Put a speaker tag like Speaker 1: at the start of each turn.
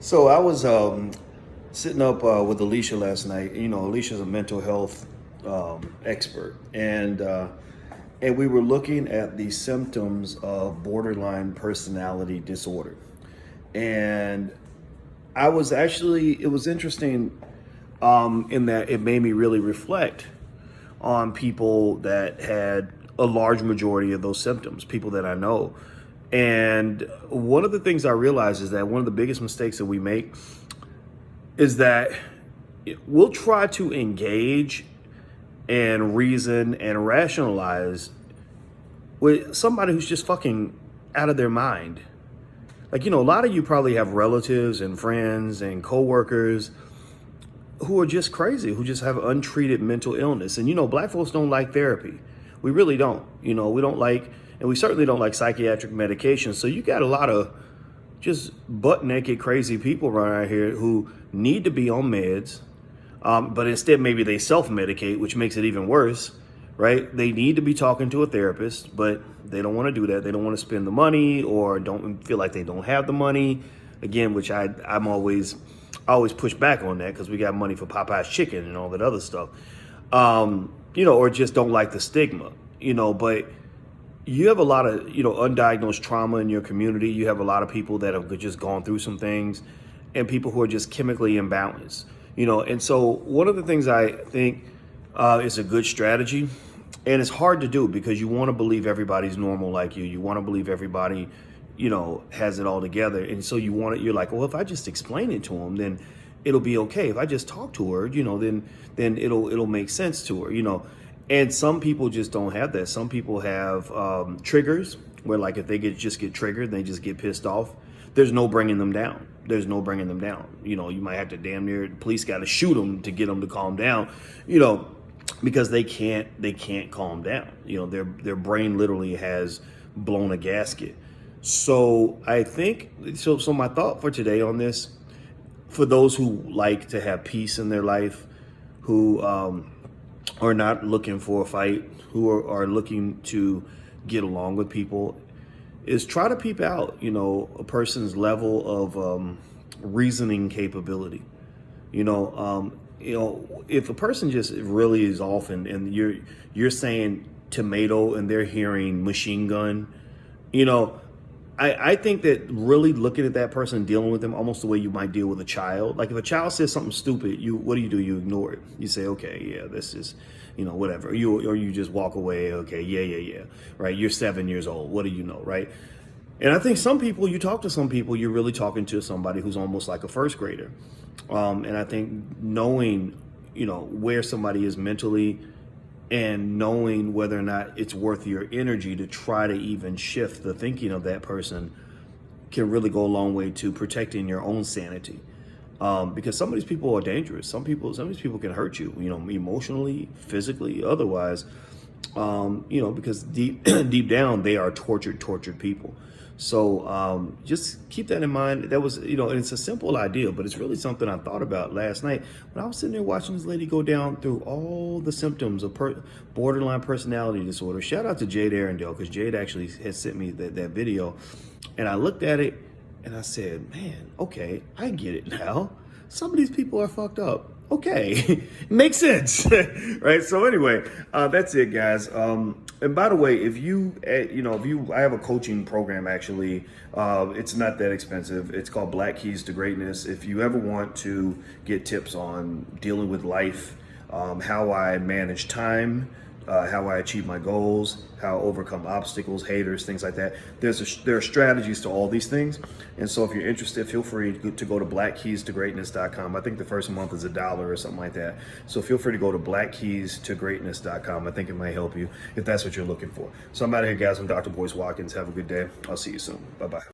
Speaker 1: So I was sitting up with Alicia last night. You know, Alicia's a mental health expert, and we were looking at the symptoms of borderline personality disorder. And it was interesting in that it made me really reflect on people that had a large majority of those symptoms, people that I know. And one of the things I realized is that one of the biggest mistakes that we make is that we'll try to engage and reason and rationalize with somebody who's just fucking out of their mind. Like, a lot of you probably have relatives and friends and coworkers who are just crazy, who just have untreated mental illness. And, black folks don't like therapy. We really don't. We don't like, and we certainly don't like psychiatric medication. So you got a lot of just butt naked crazy people around here who need to be on meds, but instead maybe they self-medicate, which makes it even worse, right? They need to be talking to a therapist, but they don't want to do that. They don't want to spend the money or don't feel like they don't have the money. Again, which I always push back on that because we got money for Popeye's chicken and all that other stuff, or just don't like the stigma, but you have a lot of, undiagnosed trauma in your community. You have a lot of people that have just gone through some things and people who are just chemically imbalanced, and so one of the things I think is a good strategy, and it's hard to do because you want to believe everybody's normal like you. You want to believe everybody has it all together. And so you're like, well, if I just explain it to them, then it'll be okay. If I just talk to her, then it'll make sense to her, And some people just don't have that. Some people have triggers where, like, if they just get triggered, they just get pissed off. There's no bringing them down. You might have to damn near, the police got to shoot them to get them to calm down, because they can't calm down. Their brain literally has blown a gasket. So I think, so my thought for today on this, for those who like to have peace in their life, who are not looking for a fight, who are looking to get along with people, is try to peep out, a person's level of reasoning capability. If a person just really is off and you're saying tomato and they're hearing machine gun, I think that really looking at that person, dealing with them almost the way you might deal with a child. Like if a child says something stupid, what do? You ignore it. You say, okay, yeah, this is, whatever. Or you just walk away. Okay, yeah. Right. You're 7 years old. What do you know? Right. And I think you talk to some people, you're really talking to somebody who's almost like a first grader. And I think knowing, where somebody is mentally and knowing whether or not it's worth your energy to try to even shift the thinking of that person can really go a long way to protecting your own sanity. Because some of these people are dangerous. Some of these people can hurt you, emotionally, physically, otherwise, because deep down they are tortured people. So just keep that in mind. That was, and it's a simple idea, but it's really something I thought about last night when I was sitting there watching this lady go down through all the symptoms of borderline personality disorder. Shout out to Jade Arendelle, because Jade actually had sent me that video, and I looked at it and I said, man, okay, I get it now. Some of these people are fucked up. Okay, makes sense, right? So anyway, that's it, guys. And by the way, if I have a coaching program, actually, it's not that expensive. It's called Black Keys to Greatness. If you ever want to get tips on dealing with life, how I manage time, how I achieve my goals, how I overcome obstacles, haters, things like that. There are strategies to all these things. And so if you're interested, feel free to go to blackkeystogreatness.com. I think the first month is $1 or something like that. So feel free to go to blackkeystogreatness.com. I think it might help you if that's what you're looking for. So I'm out of here, guys. I'm Dr. Boyce Watkins. Have a good day. I'll see you soon. Bye-bye.